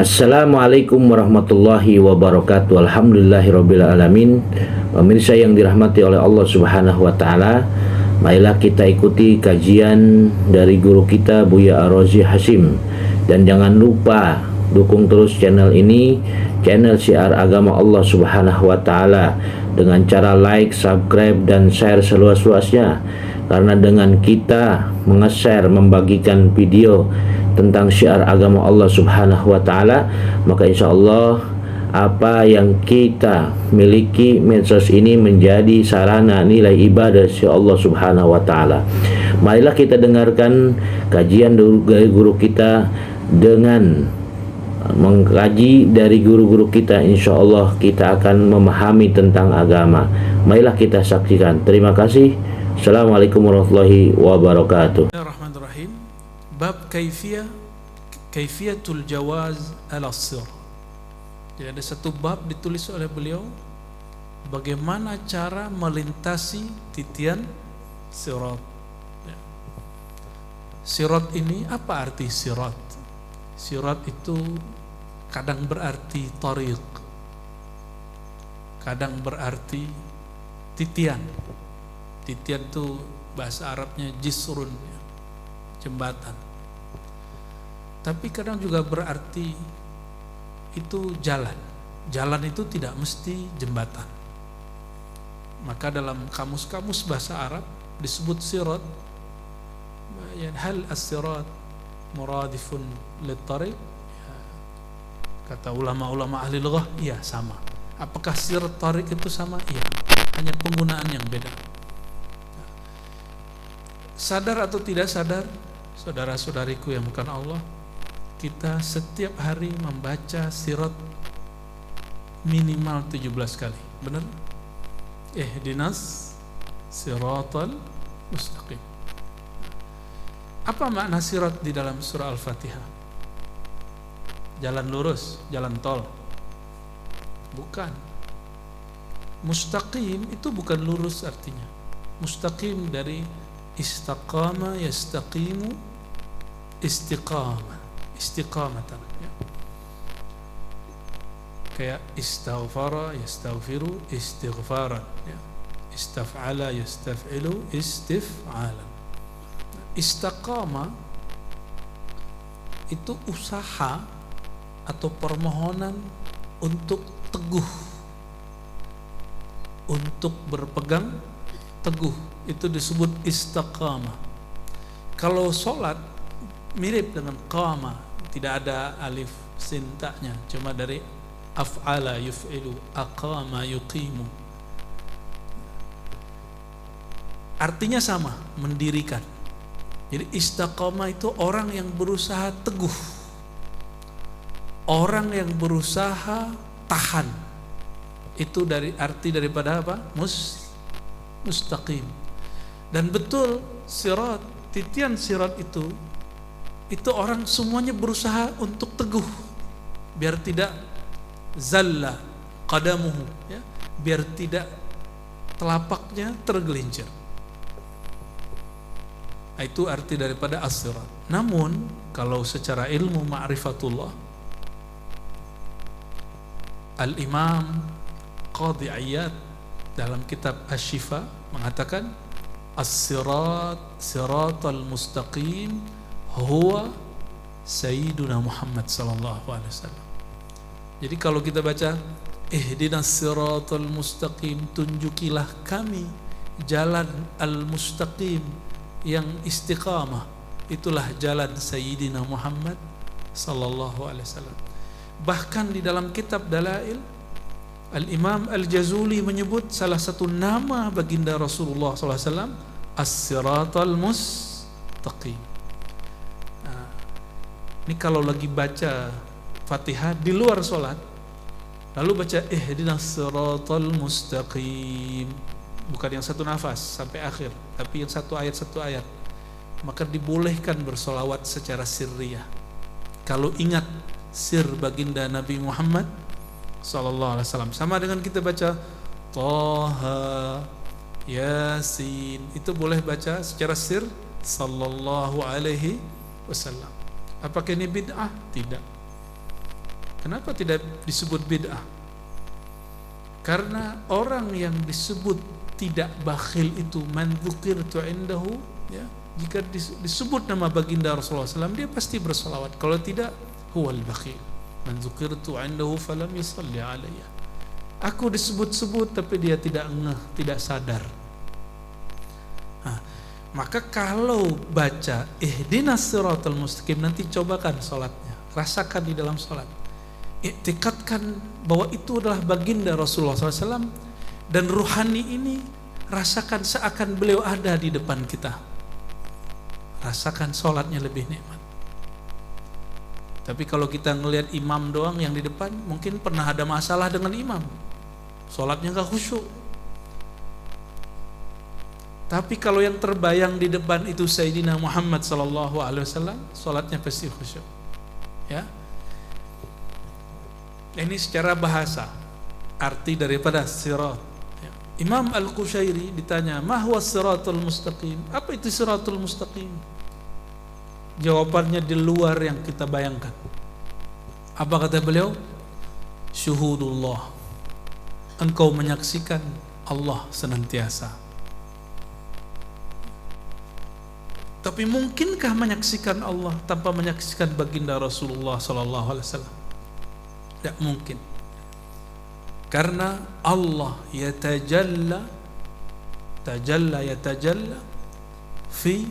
Assalamualaikum warahmatullahi wabarakatuh. Alhamdulillahirabbil alamin. Pemirsa yang dirahmati oleh Allah Subhanahu wa taala, marilah kita ikuti kajian dari guru kita Buya Ar-Razi Hasyim. Dan jangan lupa dukung terus channel ini, channel Syiar Agama Allah Subhanahu wa taala, dengan cara like, subscribe dan share seluas-luasnya. Karena dengan kita menge-share, membagikan video tentang syiar agama Allah Subhanahu wa taala, maka insya Allah apa yang kita miliki medsos ini menjadi sarana nilai ibadah si Allah Subhanahu wa taala. Marilah kita dengarkan kajian dari guru kita. Dengan mengkaji dari guru-guru kita, insya Allah kita akan memahami tentang agama. Marilah kita saksikan. Terima kasih. Assalamualaikum warahmatullahi wabarakatuh. Bismillahirrahmanirrahim. Bab kaifiyatul jawaz ala sirat. Jadi ada satu bab ditulis oleh beliau, bagaimana cara melintasi titian sirat. Sirat ini, apa arti sirat? Sirat itu kadang berarti tariq, kadang berarti titian. Titian itu bahasa Arabnya jisrun, jembatan. Tapi kadang juga berarti itu jalan. Jalan itu tidak mesti jembatan. Maka dalam kamus-kamus bahasa Arab disebut sirat, hal as-sirat muradifun lit-tariq, kata ulama-ulama ahli lughah, iya sama. Apakah sirat tariq itu sama? Iya, hanya penggunaan yang beda. Sadar atau tidak sadar, saudara-saudariku yang bukan Allah, kita setiap hari membaca sirat minimal 17 kali. Benar? Ihdinas siratal mustaqim. Apa makna sirat di dalam surah Al-Fatihah? Jalan lurus, jalan tol. Bukan. Mustaqim itu bukan lurus artinya. Mustaqim dari istaqama yastaqimu, istiqamatan, ya. Kayak istaghfara yastaghfiru istighfaran, ya. Istaf'ala yastaf'ilu istif'alan. Istiqamah itu usaha atau permohonan untuk teguh, untuk berpegang teguh, itu disebut istiqamah. Kalau sholat mirip dengan qama, tidak ada alif sin ta'nya, cuma dari af'ala yuf'ilu, aqama yuqimu. Artinya sama, mendirikan. Jadi istiqamah itu orang yang berusaha teguh, orang yang berusaha tahan. Itu dari arti daripada apa? Mustaqim. Dan betul, sirat, titian sirat itu orang semuanya berusaha untuk teguh, biar tidak zalla qadamuhu, ya, biar tidak telapaknya tergelincir. Itu arti daripada as-sirat. Namun kalau secara ilmu ma'rifatullah, Al-Imam Qadhi Iyad dalam kitab Asy-Syifa mengatakan as-sirat siratal mustaqim huwa sayyiduna Muhammad sallallahu alaihi wasallam. Jadi kalau kita baca ihdinas siratal mustaqim, tunjukilah kami jalan al-mustaqim yang istiqamah, itulah jalan Sayyidina Muhammad sallallahu alaihi wasallam. Bahkan di dalam kitab Dalail, Al-Imam Al-Jazuli menyebut salah satu nama baginda Rasulullah sallallahu alaihi wasallam as-siratal mustaqim. Nah, ini kalau lagi baca Fatihah di luar sholat, lalu baca ihdinas siratal mustaqim, bukan yang satu nafas sampai akhir, tapi yang satu ayat, maka dibolehkan bersolawat secara sirriyah. Kalau ingat sir baginda Nabi Muhammad sallallahu alaihi wasallam, sama dengan kita baca Taha, Yasin, itu boleh baca secara sir sallallahu alaihi wasallam. Apakah ini bid'ah? Tidak. Kenapa tidak disebut bid'ah? Karena orang yang disebut tidak bakhil itu man dzukirtu indahu, ya, jika disebut nama baginda Rasulullah SAW, dia pasti bersalawat. Kalau tidak, huwal bakhil. Man dzukirtu indahu falam yusalli alayya. Aku disebut-sebut tapi dia tidak ngeh, tidak sadar. Maka kalau baca ihdinas siratal mustaqim, nanti cobakan salatnya, rasakan di dalam salat, iktikadkan bahwa itu adalah baginda Rasulullah SAW, dan ruhani ini rasakan seakan beliau ada di depan kita. Rasakan salatnya lebih nikmat. Tapi kalau kita ngelihat imam doang yang di depan, mungkin pernah ada masalah dengan imam, salatnya gak khusyuk. Tapi kalau yang terbayang di depan itu Sayyidina Muhammad SAW, salatnya pasti khusyuk. Ya. Ini secara bahasa arti daripada sirat. Ya. Imam Al-Qushairi ditanya, "Ma huwa siratul mustaqim?" Apa itu siratul mustaqim? Jawabannya di luar yang kita bayangkan. Apa kata beliau? Syuhudullah. Engkau menyaksikan Allah senantiasa. Tapi mungkinkah menyaksikan Allah tanpa menyaksikan baginda Rasulullah SAW? Tidak mungkin. Karena Allah yatajalla fi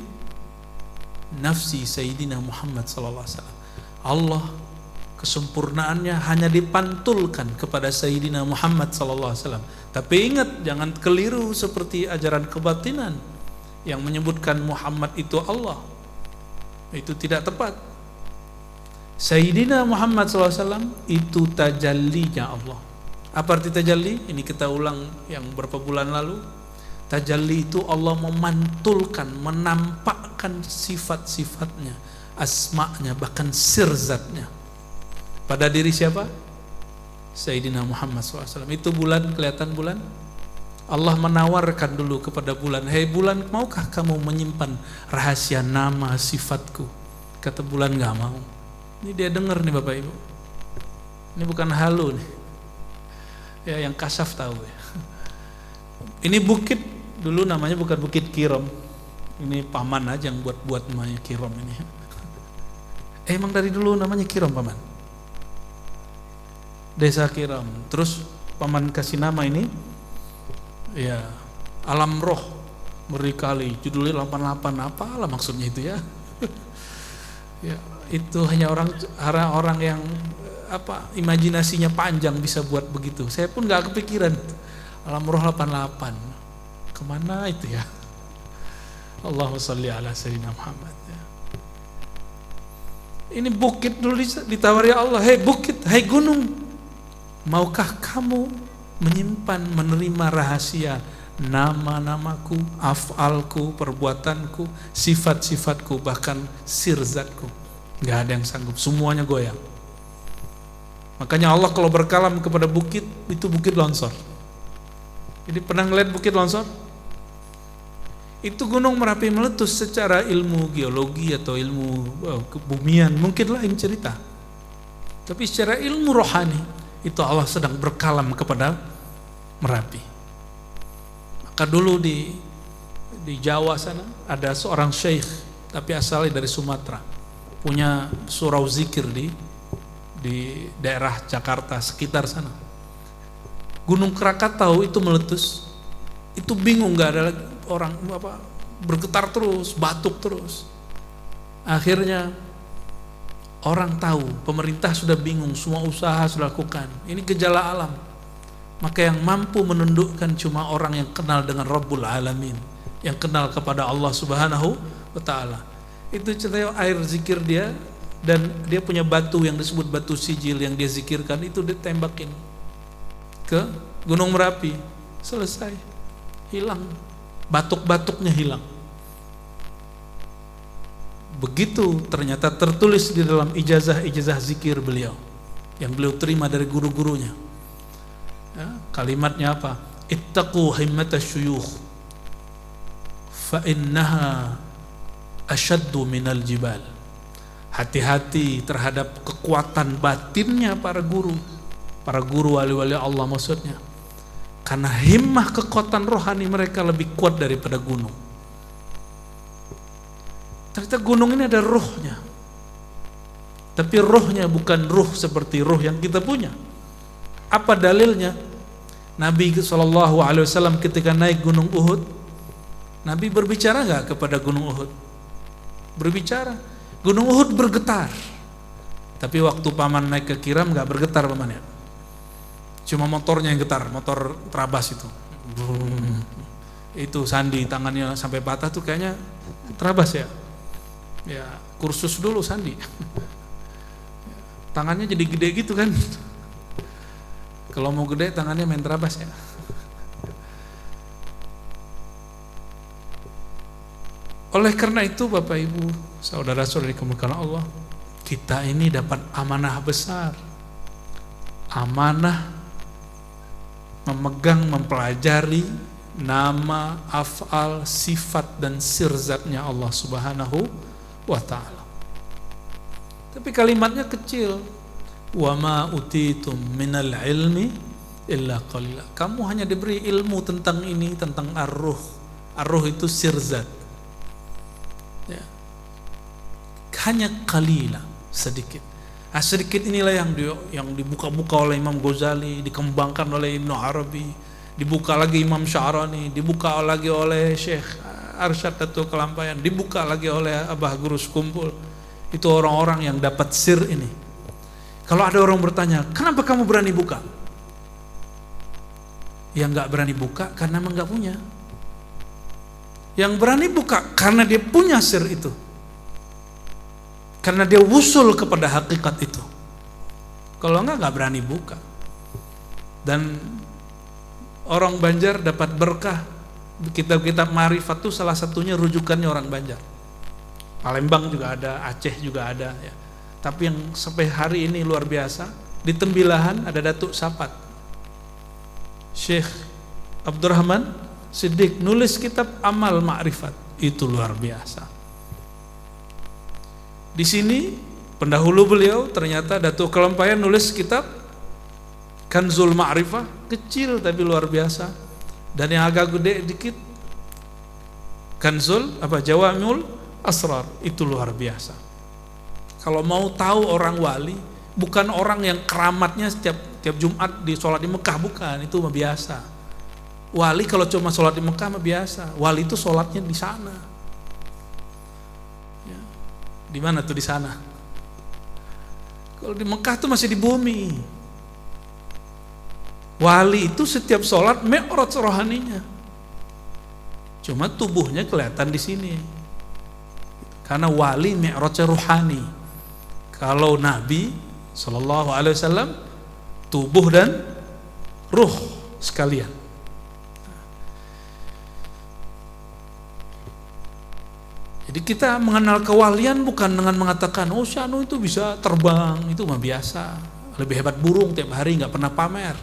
nafsi Sayyidina Muhammad SAW. Allah kesempurnaannya hanya dipantulkan kepada Sayyidina Muhammad SAW. Tapi ingat, jangan keliru seperti ajaran kebatinan yang menyebutkan Muhammad itu Allah. Itu tidak tepat. Sayyidina Muhammad SAW itu tajallinya Allah. Apa arti tajalli? Ini kita ulang yang berapa bulan lalu. Tajalli itu Allah memantulkan, menampakkan sifat-sifatnya, asma'nya, bahkan sirzatnya pada diri siapa? Sayyidina Muhammad SAW. Itu bulan, kelihatan bulan? Allah menawarkan dulu kepada bulan, "Hei bulan, maukah kamu menyimpan rahasia nama sifatku?" Kata bulan, "Gak mau." Ini dia dengar nih Bapak Ibu. Ini bukan halu nih. Ya, yang kasaf tahu ya. Ini bukit dulu namanya bukan Bukit Kirom. Ini paman aja yang buat namanya Kirom ini. Emang dari dulu namanya Kirom, paman. Desa Kirom. Terus paman kasih nama ini, ya, Alam Roh Berikali, judulnya 88, apalah maksudnya itu ya. Ya, itu hanya orang yang imajinasinya panjang bisa buat begitu. Saya pun nggak kepikiran. Alam Roh 88, kemana itu ya? Allahumma sholli ala sayyidina Muhammad. Ya. Ini bukit dulu ditawari Allah, "Hei bukit, hei gunung, maukah kamu menyimpan, menerima rahasia nama-namaku, af'alku, perbuatanku, sifat-sifatku, bahkan sirzatku?" Gak ada yang sanggup, semuanya goyang. Makanya Allah kalau berkalam kepada bukit, itu bukit longsor. Jadi pernah ngeliat bukit longsor? Itu gunung Merapi meletus secara ilmu geologi atau ilmu kebumian, mungkin lain cerita. Tapi secara ilmu rohani, itu Allah sedang berkalam kepada Merapi. Maka dulu di Jawa sana ada seorang syekh, tapi asalnya dari Sumatera, punya surau zikir di daerah Jakarta sekitar sana. Gunung Krakatau itu meletus, itu bingung, nggak ada lagi orang bergetar terus, batuk terus. Akhirnya orang tahu, pemerintah sudah bingung, semua usaha sudah lakukan. Ini gejala alam. Maka yang mampu menundukkan cuma orang yang kenal dengan Rabbul Alamin, yang kenal kepada Allah Subhanahu wa Ta'ala. Itu cerita air zikir dia, dan dia punya batu yang disebut batu sijil yang dia zikirkan, itu ditembakin ke Gunung Merapi, selesai, hilang, batuk-batuknya hilang. Begitu ternyata tertulis di dalam ijazah zikir beliau yang beliau terima dari guru-gurunya. Ya, kalimatnya apa? Ittaqu himmatasy syuyukh fa innaha ashaddu minal jibal. hati-hati terhadap kekuatan batinnya para guru wali-wali Allah maksudnya, karena himmah kekuatan rohani mereka lebih kuat daripada gunung. Ternyata gunung ini ada ruhnya, tapi ruhnya bukan ruh seperti ruh yang kita punya. Apa dalilnya? Nabi SAW ketika naik gunung Uhud, Nabi berbicara nggak kepada gunung Uhud? Berbicara. Gunung Uhud bergetar, tapi waktu paman naik ke Kiram nggak bergetar pamannya, cuma motornya yang getar, motor Trabas itu. Itu Sandi tangannya sampai patah tuh kayaknya Trabas ya. Ya kursus dulu Sandi. Tangannya jadi gede gitu kan. Kalau mau gede tangannya main Trabas ya. Oleh karena itu Bapak Ibu, saudara-saudari dimuliakan Allah, kita ini dapat amanah besar. Amanah memegang, mempelajari nama, af'al, sifat dan sirzatnya Allah Subhanahu wa ta'ala. Tapi kalimatnya kecil. Wa ma utitum minal ilmi illa qalila. Kamu hanya diberi ilmu tentang ini, tentang ar-ruh. Ar-ruh itu sirzat. Ya. Hanya qalila, sedikit. Nah, sedikit inilah yang dibuka-buka oleh Imam Ghazali, dikembangkan oleh Ibnu Arabi, dibuka lagi Imam Sya'rani, dibuka lagi oleh Syekh Arsyad Datuk Kelampaian, dibuka lagi oleh Abah Guru Sekumpul. Itu orang-orang yang dapat sir ini. Kalau ada orang bertanya, kenapa kamu berani buka? Yang gak berani buka karena emang gak punya. Yang berani buka karena dia punya sir itu, karena dia wusul kepada hakikat itu. Kalau enggak gak berani buka. Dan orang Banjar dapat berkah kitab-kitab ma'rifat itu, salah satunya rujukannya orang Banjar. Palembang juga ada, Aceh juga ada ya. Tapi yang sampai hari ini luar biasa, di Tembilahan ada Datuk Sapat Syekh Abdurrahman Siddiq nulis kitab Amal Ma'rifat, itu luar biasa. Di sini pendahulu beliau ternyata Datuk Kelampaian nulis kitab Kanzul Ma'rifah, kecil tapi luar biasa. Dan yang agak gede dikit Kanzul Jawamiul Asrar, itu luar biasa. Kalau mau tahu orang wali, bukan orang yang keramatnya tiap Jumat di sholat di Mekah, bukan, itu mah biasa. Wali kalau cuma sholat di Mekah mah biasa. Wali itu sholatnya di sana. Ya. Di mana tuh di sana? Kalau di Mekah tuh masih di bumi. Wali itu setiap sholat mi'raj rohaninya. Cuma tubuhnya kelihatan di sini. Karena wali mi'rajnya rohani. Kalau Nabi SAW tubuh dan ruh sekalian. Jadi kita mengenal kewalian bukan dengan mengatakan, oh Syanu itu bisa terbang, itu mah biasa, lebih hebat burung tiap hari nggak pernah pamer.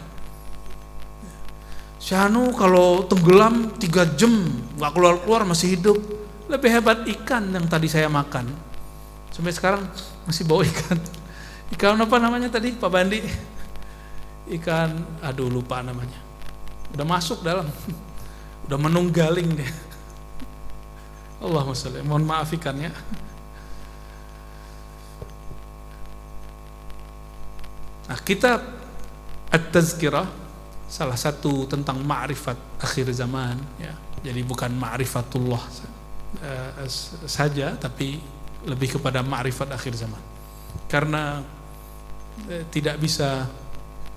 Syanu kalau tenggelam 3 jam nggak keluar-keluar masih hidup, lebih hebat ikan yang tadi saya makan. Sampai sekarang masih bawa ikan. Ikan apa namanya tadi Pak Bandi? Ikan, aduh lupa namanya. Udah masuk dalam, udah menunggaling dia. Allahumma sholli, mohon maaf ikannya. Nah, kitab At-Tazkirah salah satu tentang ma'rifat akhir zaman ya. Jadi bukan ma'rifatullah saja, tapi lebih kepada ma'rifat akhir zaman. Karena tidak bisa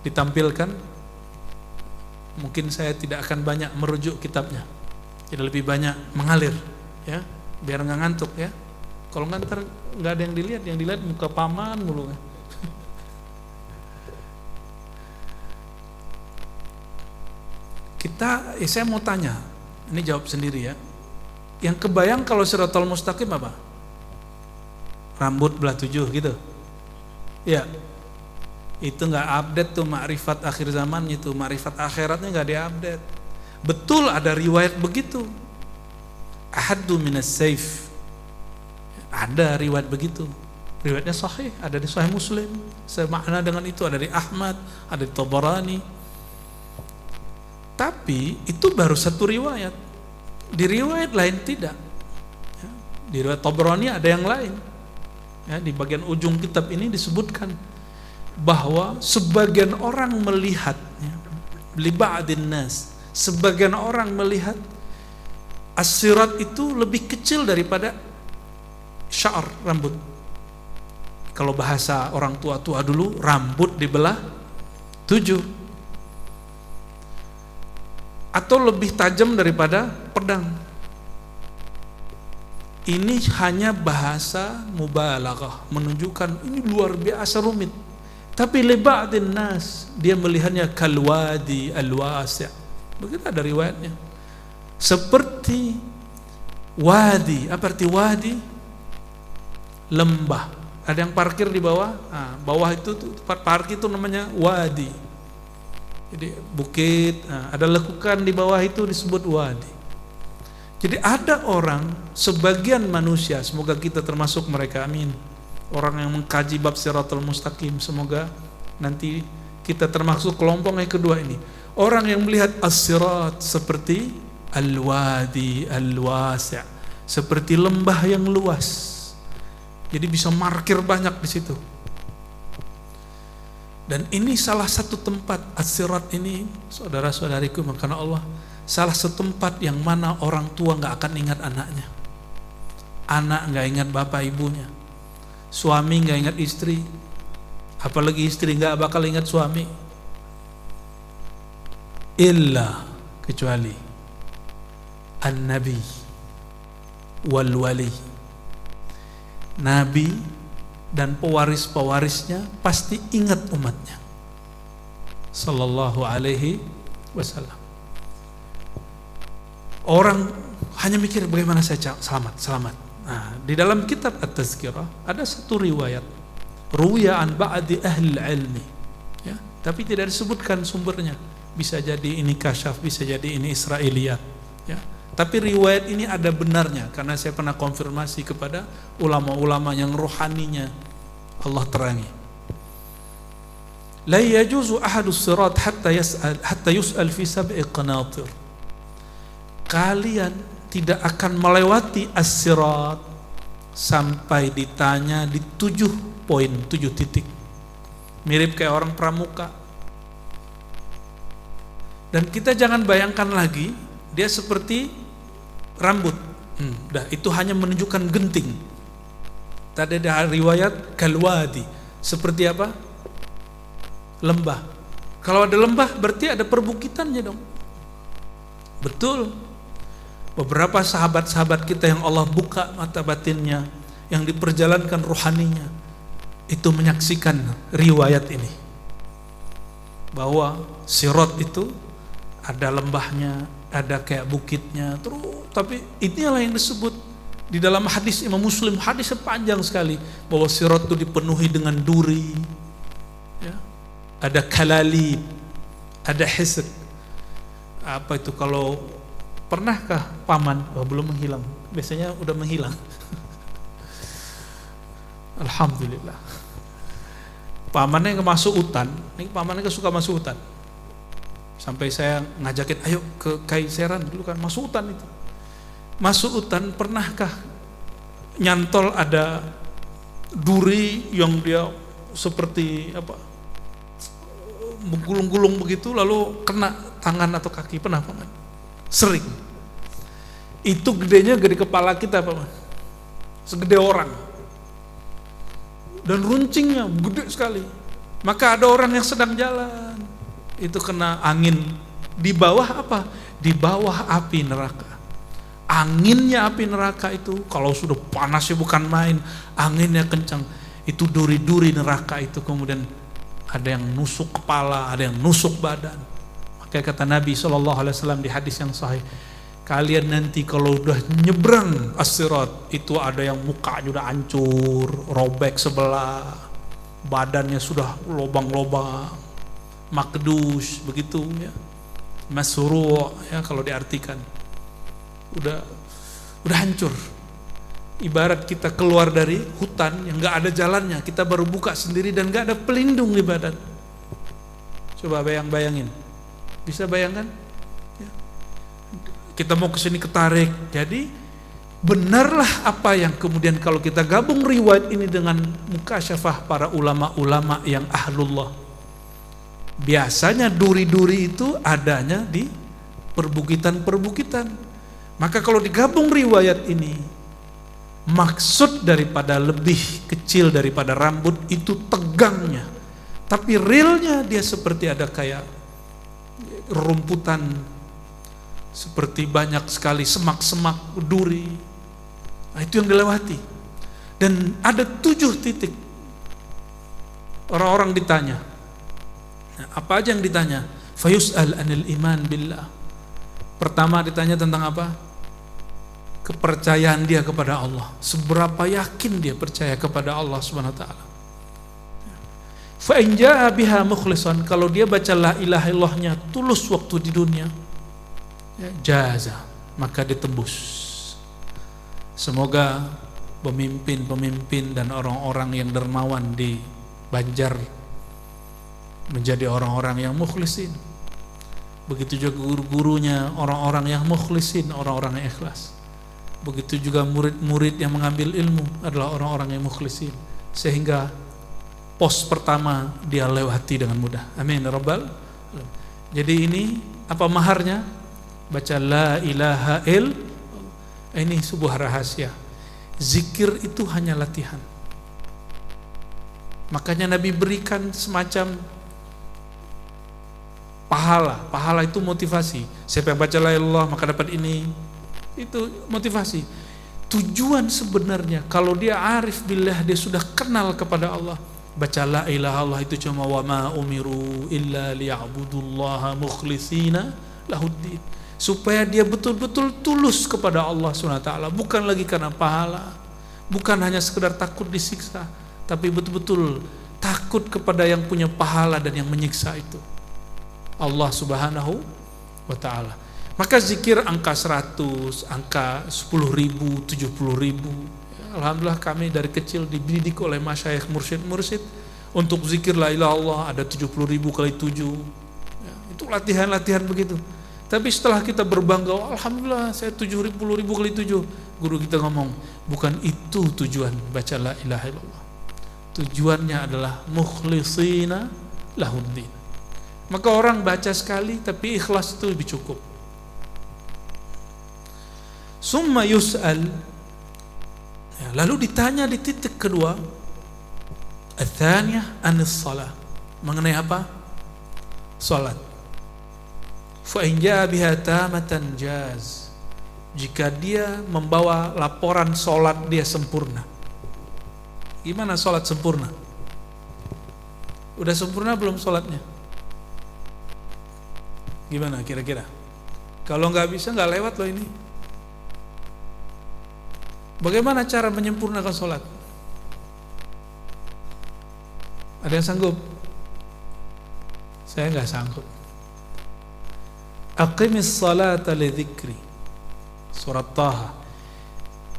ditampilkan, mungkin saya tidak akan banyak merujuk kitabnya. Jadi lebih banyak mengalir ya, biar nggak ngantuk ya. Kalau ngantar nggak ada yang dilihat muka paman mulu ya. Saya mau tanya, ini jawab sendiri ya. Yang kebayang kalau Shiratal Mustaqim apa? Rambut belah 7 gitu. Ya. Itu nggak update tuh ma'rifat akhir zaman itu, ma'rifat akhiratnya nggak diupdate. Betul ada riwayat begitu. Ahaddu minas saif. Ada riwayat begitu. Riwayatnya sahih, ada di Sahih Muslim, semakna dengan itu, ada di Ahmad, ada di Tabarani. Tapi itu baru satu riwayat. Di riwayat lain tidak. Ya, di riwayat Tabarani ada yang lain. Ya, di bagian ujung kitab ini disebutkan bahwa sebagian orang melihat, ya, li ba'din nas, sebagian orang melihat as-sirat itu lebih kecil daripada sya'ar, rambut. Kalau bahasa orang tua-tua dulu, rambut dibelah 7, atau lebih tajam daripada pedang. Ini hanya bahasa mubalaghah, menunjukkan ini luar biasa rumit. Tapi li ba'din nas, dia melihatnya kalwadi alwasi'. Begitu ada riwayatnya. Seperti wadi. Apa arti wadi? Lembah. Ada yang parkir di bawah. Nah, bawah itu tempat parkir itu namanya wadi. Jadi bukit, nah, ada lekukan di bawah itu disebut wadi. Jadi ada orang, sebagian manusia, semoga kita termasuk mereka, amin, orang yang mengkaji bab Siratal Mustaqim, semoga nanti kita termasuk kelompok yang kedua ini. Orang yang melihat as-sirat seperti al-wadi al-wasi', seperti lembah yang luas. Jadi bisa markir banyak di situ. Dan ini salah satu tempat as-sirat ini, saudara-saudariku, karena Allah, salah satu tempat yang mana orang tua nggak akan ingat anaknya, anak nggak ingat bapak ibunya, suami nggak ingat istri, apalagi istri nggak bakal ingat suami, illa kecuali an-nabi wal wali, nabi dan pewaris-pewarisnya pasti ingat umatnya sallallahu alaihi wasallam. Orang hanya mikir bagaimana saya selamat. Nah, di dalam kitab At-Tazkirah ada satu riwayat ruwiya an ba'di ahli ilmi, ya, tapi tidak disebutkan sumbernya. Bisa jadi ini kasyaf, bisa jadi ini Israiliyat, ya. Tapi riwayat ini ada benarnya karena saya pernah konfirmasi kepada ulama-ulama yang rohaninya Allah terangi. La yajuzu ahadus sirat hatta yus'al fi sab'i qanatir. Kalian tidak akan melewati as-sirat sampai ditanya di 7 poin, 7 titik. Mirip kayak orang pramuka. Dan kita jangan bayangkan lagi dia seperti rambut. Itu hanya menunjukkan genting. Tadi ada riwayat kalwadi, seperti apa? Lembah. Kalau ada lembah berarti ada perbukitannya dong. Betul. Beberapa sahabat-sahabat kita yang Allah buka mata batinnya, yang diperjalankan rohaninya, itu menyaksikan riwayat ini, bahwa sirat itu ada lembahnya, ada kayak bukitnya, terus tapi inilah yang disebut di dalam hadis Imam Muslim, hadis sepanjang sekali, bahwa sirat itu dipenuhi dengan duri, ya, ada kalalib, ada hisr. Apa itu kalau pernahkah paman? Oh, belum menghilang. Biasanya udah menghilang. Alhamdulillah. Pamannya masuk hutan. Ini pamannya suka masuk hutan. Sampai saya ngajakin, ayo ke Kaiseran dulu kan, masuk hutan itu. Masuk hutan, pernahkah nyantol ada duri yang dia seperti apa? Menggulung-gulung begitu lalu kena tangan atau kaki, pernah paman? Sering. Itu gedenya gede kepala kita, Pak. Segede orang. Dan runcingnya gede sekali. Maka ada orang yang sedang jalan, itu kena angin. Di bawah apa? Di bawah api neraka. Anginnya api neraka itu, kalau sudah panasnya bukan main, anginnya kencang. Itu duri-duri neraka itu kemudian ada yang nusuk kepala, ada yang nusuk badan. Kayak kata Nabi SAW di hadis yang sahih, kalian nanti kalau udah nyebrang as-sirat itu ada yang mukanya udah hancur, robek sebelah, badannya sudah lobang-lobang, makdus begitu ya, masuru' ya kalau diartikan, udah hancur. Ibarat kita keluar dari hutan yang nggak ada jalannya, kita baru buka sendiri dan nggak ada pelindung di badan. Coba bayangin, bisa bayangkan? Ya. Kita mau kesini ketarik. Jadi benarlah apa yang kemudian kalau kita gabung riwayat ini dengan mukasyafah para ulama-ulama yang ahlullah. Biasanya duri-duri itu adanya di perbukitan-perbukitan. Maka kalau digabung riwayat ini, maksud daripada lebih kecil daripada rambut itu tegangnya, tapi realnya dia seperti ada kayak rumputan, seperti banyak sekali semak-semak duri. Nah, itu yang dilewati. Dan ada 7 titik orang-orang ditanya. Nah, apa aja yang ditanya? Fayus'al anil iman billah. Pertama ditanya tentang apa? Kepercayaan dia kepada Allah, seberapa yakin dia percaya kepada Allah Subhanahu wa taala. Fa in jaa biha mukhlishan, kalau dia baca la ilaha illallahnya tulus waktu di dunia, ya, jaza, maka ditembus. Semoga pemimpin-pemimpin dan orang-orang yang dermawan di Banjar menjadi orang-orang yang mukhlisin. Begitu juga guru-gurunya orang-orang yang mukhlisin, orang-orang yang ikhlas. Begitu juga murid-murid yang mengambil ilmu adalah orang-orang yang mukhlisin, sehingga pos pertama dia lewati dengan mudah. Amin ya rabbal. Jadi ini apa maharnya? Baca la ilaha illallah. Ini sebuah rahasia. Zikir itu hanya latihan. Makanya Nabi berikan semacam pahala. Pahala itu motivasi. Siapa yang baca la ilaha illallah maka dapat ini. Itu motivasi. Tujuan sebenarnya kalau dia arif billah, dia sudah kenal kepada Allah, baca la ilaha illallah itu cuma wa ma umiru illa liya'budullaha mukhlishina lahuddin, supaya dia betul-betul tulus kepada Allah SWT, bukan lagi karena pahala, bukan hanya sekedar takut disiksa, tapi betul-betul takut kepada yang punya pahala dan yang menyiksa itu, Allah Subhanahu wa ta'ala. Maka zikir angka 100, angka 10.000, 70.000. Alhamdulillah kami dari kecil dididik oleh masyayikh mursyid untuk zikir la ilaha illallah ada 70.000 kali 7. Ya, itu latihan-latihan begitu. Tapi setelah kita berbangga, alhamdulillah saya 70.000 kali 7. Guru kita ngomong, bukan itu tujuan baca la ilaha illallah. Tujuannya adalah mukhlishina lahuddin. Maka orang baca sekali tapi ikhlas itu lebih cukup. Summa yus'al, ya, lalu ditanya di titik kedua, ats-tsaniyah anis shalah, mengenai apa? Salat. Fa in jaa biha tamatan jaz, jika dia membawa laporan salat dia sempurna. Gimana salat sempurna? Udah sempurna belum salatnya? Gimana kira-kira? Kalau nggak bisa nggak lewat loh ini. Bagaimana cara menyempurnakan sholat? Ada yang sanggup? Saya nggak sanggup. Aqimis salata li dzikri. Surat Taha.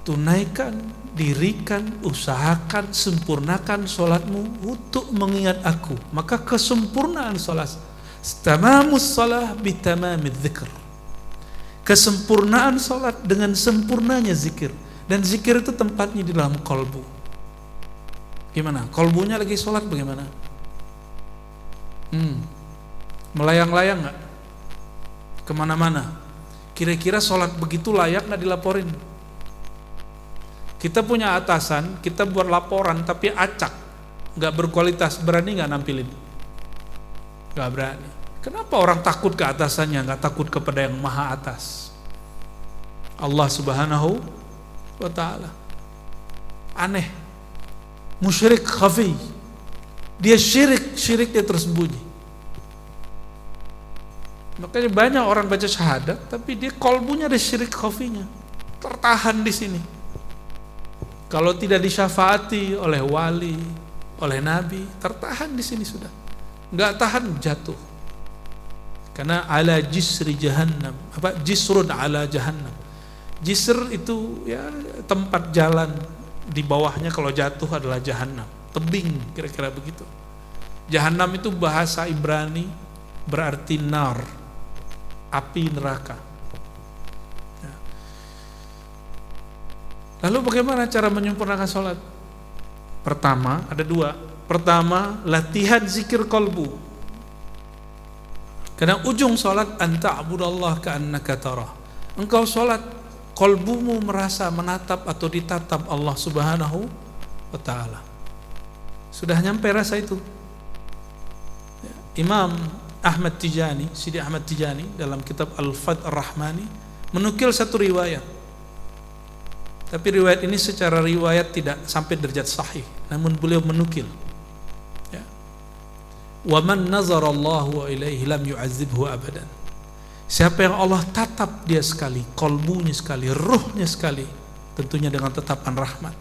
Tunaikan, dirikan, usahakan, sempurnakan sholatmu untuk mengingat aku. Maka kesempurnaan sholat, tamamus shalah bitamamidz dzikr. Kesempurnaan sholat dengan sempurnanya zikir. Dan zikir itu tempatnya di dalam kolbu. Gimana? Kolbunya lagi sholat bagaimana? Melayang-layang gak? Kemana-mana. Kira-kira sholat begitu layak gak dilaporin? Kita punya atasan, kita buat laporan tapi acak, gak berkualitas, berani gak nampilin? Gak berani. Kenapa orang takut ke atasannya, gak takut kepada yang maha atas? Allah Subhanahu wa ta'ala. Aneh, musyrik khafi, dia syirik dia tersembunyi. Makanya banyak orang baca syahadat tapi dia kolbunya ada syirik khafinya, tertahan di sini. Kalau tidak disyafaati oleh wali, oleh nabi, tertahan di sini sudah, nggak tahan jatuh. Karena ala jisri jahannam, jisrun ala jahannam, Jisr itu ya tempat jalan, di bawahnya kalau jatuh adalah Jahannam, tebing kira-kira begitu. Jahannam itu bahasa Ibrani berarti nar, api neraka. Ya. Lalu bagaimana cara menyempurnakan sholat? Pertama, ada dua. Pertama, latihan zikir qalbu. Karena ujung sholat anta abudallah ka'annaka tarah. Engkau sholat, qalbumu merasa menatap atau ditatap Allah Subhanahu wa ta'ala. Sudah nyampe rasa itu. Imam Ahmad Tijani, Sidi Ahmad Tijani dalam kitab Al-Fath Ar-Rahmani menukil satu riwayat. Tapi riwayat ini secara riwayat tidak sampai derajat sahih, namun beliau menukil. Ya. Wa man nazara Allahu ilaihi lam yu'adzibhu abadan. Siapa yang Allah tatap dia sekali, kolbunya sekali, ruhnya sekali, tentunya dengan tatapan rahmat,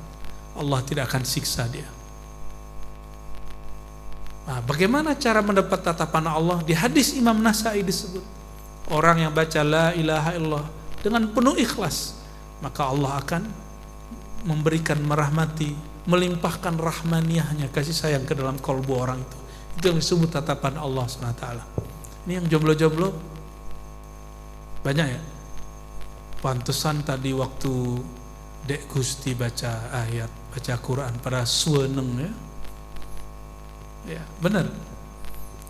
Allah tidak akan siksa dia. Nah, bagaimana cara mendapat tatapan Allah? Di hadis Imam Nasai disebut, orang yang baca la ilaha illallah dengan penuh ikhlas, maka Allah akan memberikan, merahmati, melimpahkan rahmaniyahnya, kasih sayang ke dalam kolbu orang itu. Itu yang disebut tatapan Allah SWT. Ini yang jomblo-jomblo banyak ya. Pantesan tadi waktu Dek Gusti baca ayat, baca Quran pada suweneng ya. Ya, benar.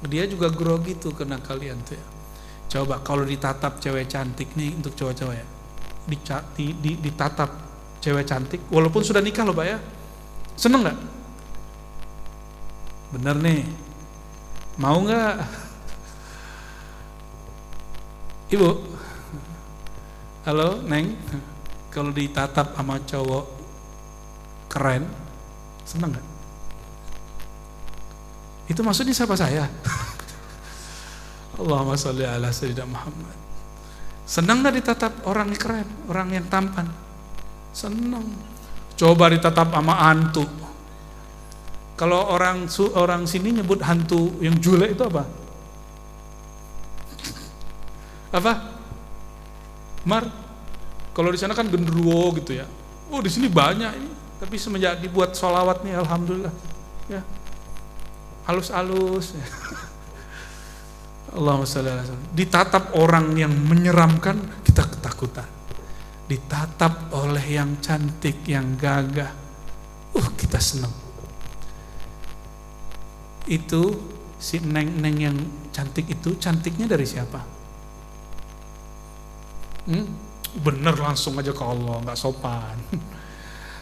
Dia juga grogi tuh kena kalian tuh ya. Coba kalau ditatap cewek cantik nih, untuk cowok-cowok ya. Ditatap cewek cantik walaupun sudah nikah loh Pak ya. Seneng gak? Bener nih. Mau gak? Ibu, halo Neng, kalau ditatap sama cowok keren, seneng gak? Itu maksudnya siapa saya? Allahumma sholli ala sayyidina Muhammad. Seneng gak ditatap orang yang keren, orang yang tampan? Seneng. Coba ditatap sama hantu. Kalau orang sini nyebut hantu yang julek itu apa? Apa? Mar. Kalau di sana kan genderuwo gitu ya. Oh, di sini banyak ini. Tapi semenjak dibuat sholawat nih, alhamdulillah. Ya. Halus-halus. Allahumma sholli ala sayyidina. Ditatap orang yang menyeramkan, kita ketakutan. Ditatap oleh yang cantik, yang gagah, kita senang. Itu si neng-neng yang cantik itu, cantiknya dari siapa? Bener langsung aja ke Allah, nggak sopan.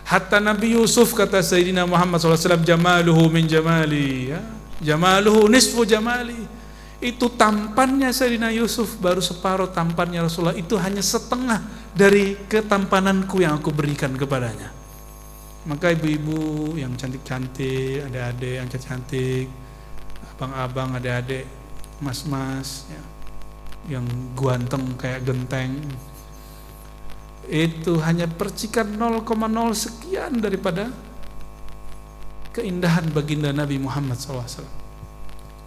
Hatta Nabi Yusuf kata Sayyidina Muhammad SAW, jamaluhu min jamali, ya. Jamaluhu nisfu jamali. Itu tampannya Sayyidina Yusuf baru separuh tampannya Rasulullah. Itu hanya setengah dari ketampananku yang aku berikan kepadanya. Maka ibu-ibu yang cantik-cantik, adik-adik yang cantik-cantik, abang-abang, adik-adik, mas-mas ya, yang ganteng kayak genteng, itu hanya percikan 0,0 sekian daripada keindahan baginda Nabi Muhammad SAW.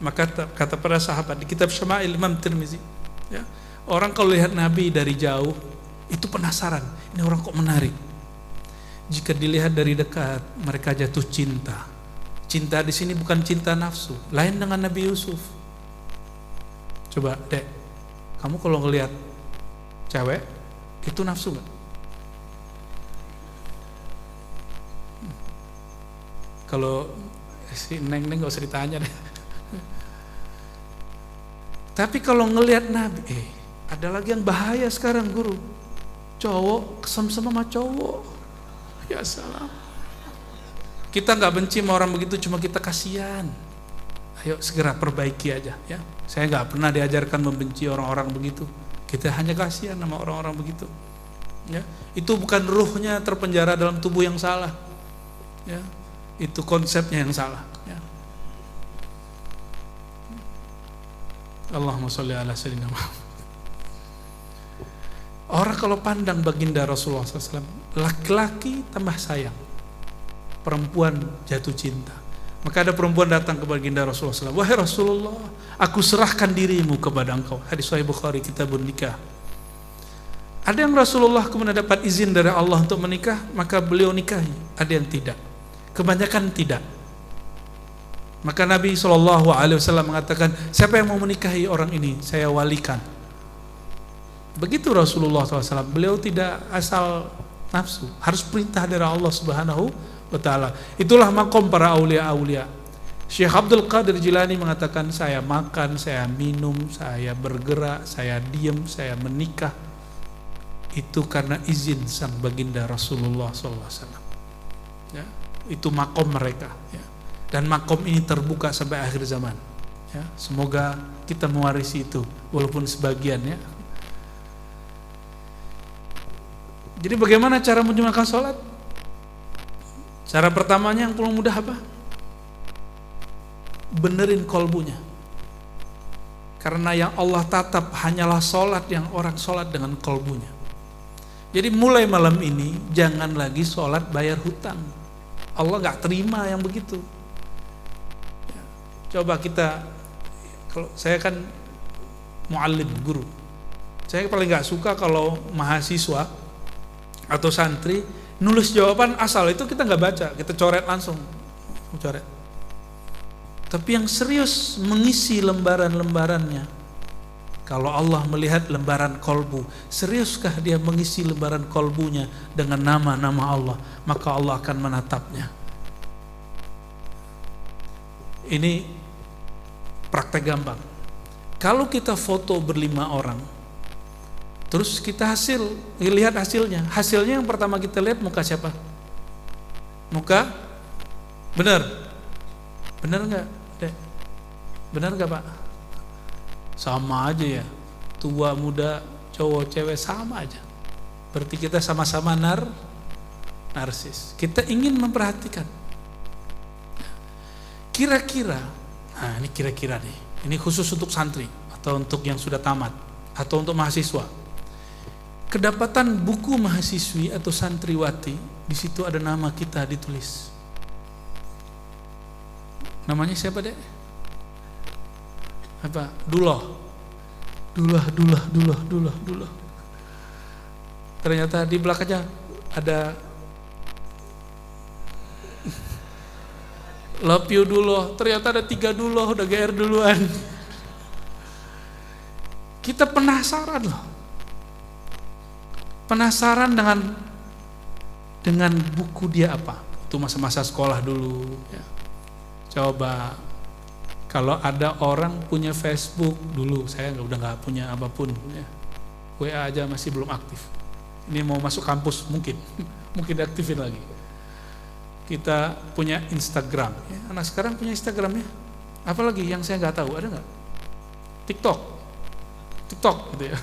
Maka kata para sahabat di kitab Syama'il Imam Tirmizi, ya, orang kalau lihat Nabi dari jauh itu penasaran, ini orang kok menarik. Jika dilihat dari dekat, mereka jatuh cinta. Cinta di sini bukan cinta nafsu, lain dengan Nabi Yusuf. Coba Dek, kamu kalau ngelihat cewek itu nafsu gak? Kalau si Neng gak usah ditanya deh. Tapi kalau ngelihat Nabi, ada lagi yang bahaya sekarang guru. Cowok kesem-sem sama cowok. Ya salam. Kita nggak benci sama orang begitu, cuma kita kasihan. Ayo segera perbaiki aja ya. Saya nggak pernah diajarkan membenci orang-orang begitu. Kita hanya kasihan sama orang-orang begitu. Ya, itu bukan ruhnya terpenjara dalam tubuh yang salah. Ya, itu konsepnya yang salah. Ya. Allahumma sholli ala sayyidina Muhammad. Orang kalau pandang baginda Rasulullah SAW, laki-laki tambah sayang, perempuan jatuh cinta. Maka ada perempuan datang ke baginda Rasulullah SAW, wahai Rasulullah, aku serahkan dirimu kepada engkau. Hadis Sahih Bukhari, kitabun nikah. Ada yang Rasulullah kemudian dapat izin dari Allah untuk menikah, maka beliau nikahi. Ada yang tidak. Kebanyakan tidak. Maka Nabi SAW mengatakan, siapa yang mau menikahi orang ini, saya walikan. Begitu Rasulullah SAW. Beliau tidak asal nafsu, harus perintah dari Allah Subhanahu wa Ta'ala. Itulah makom para aulia-aulia. Syekh Abdul Qadir Jilani mengatakan, saya makan, saya minum, saya bergerak, saya diam, saya menikah, itu karena izin sang baginda Rasulullah SAW. Ya, itu makom mereka. Ya. Dan makom ini terbuka sampai akhir zaman. Ya, semoga kita mewarisi itu, walaupun sebagian. Ya. Jadi bagaimana cara menjalankan sholat? Cara pertamanya yang paling mudah apa? Benerin kolbunya. Karena yang Allah tatap hanyalah sholat yang orang sholat dengan kolbunya. Jadi mulai malam ini jangan lagi sholat bayar hutang. Allah gak terima yang begitu. Ya, coba kita, kalau saya kan muallim, guru, saya paling gak suka kalau mahasiswa atau santri nulis jawaban asal, itu kita gak baca, kita coret langsung, coret. Tapi yang serius mengisi lembaran-lembarannya. Kalau Allah melihat lembaran kolbu, seriuskah dia mengisi lembaran kolbunya dengan nama-nama Allah, maka Allah akan menatapnya. Ini praktek gampang. Kalau kita foto berlima orang, terus kita lihat hasilnya. Hasilnya yang pertama kita lihat muka siapa? Muka? Benar? Benar nggak, Dek? Benar nggak, Pak? Sama aja ya, tua muda, cowok cewek sama aja. Berarti kita sama-sama narsis. Kita ingin memperhatikan. Kira-kira, nah ini kira-kira nih, ini khusus untuk santri atau untuk yang sudah tamat atau untuk mahasiswa. Kedapatan buku mahasiswi atau santriwati, di situ ada nama kita ditulis. Namanya siapa, Dek? Apa? Dulah. Ternyata di belakangnya ada love you Dulah. Ternyata ada 3 Dulah, udah GR duluan. Kita penasaran loh. Penasaran dengan buku dia apa? Itu masa-masa sekolah dulu ya. Coba kalau ada orang punya Facebook dulu, saya udah nggak punya apapun, ya. WA aja masih belum aktif. Ini mau masuk kampus mungkin aktifin lagi. Kita punya Instagram, ya. Anak sekarang punya Instagram ya. Apalagi yang saya nggak tahu, ada nggak? TikTok gitu ya.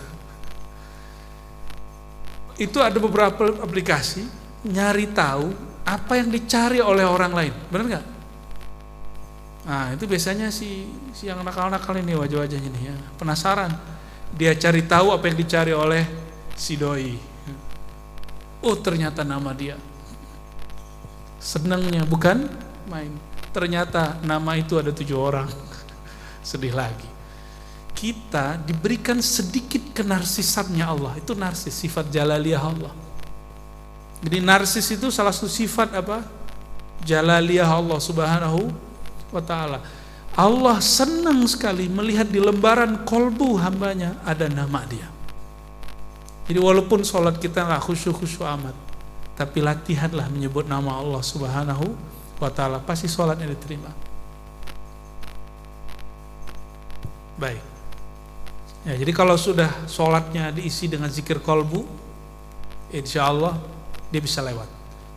Itu ada beberapa aplikasi nyari tahu apa yang dicari oleh orang lain, benar nggak? Nah itu biasanya si yang nakal-nakal ini wajah-wajahnya nih ya, penasaran, dia cari tahu apa yang dicari oleh si doi. Oh ternyata nama dia, senangnya bukan main, ternyata nama itu ada 7 orang. Sedih lagi. Kita diberikan sedikit kenarsisannya Allah, itu narsis, sifat jalaliyah Allah. Jadi narsis itu salah satu sifat apa? Jalaliyah Allah Subhanahu wa ta'ala. Allah senang sekali melihat di lembaran kolbu hambanya ada nama dia. Jadi walaupun sholat kita gak khusyuk-khusyuk amat, tapi latihanlah menyebut nama Allah Subhanahu wa ta'ala, pasti sholatnya diterima. Baik ya, jadi kalau sudah sholatnya diisi dengan zikir kolbu, insya Allah dia bisa lewat.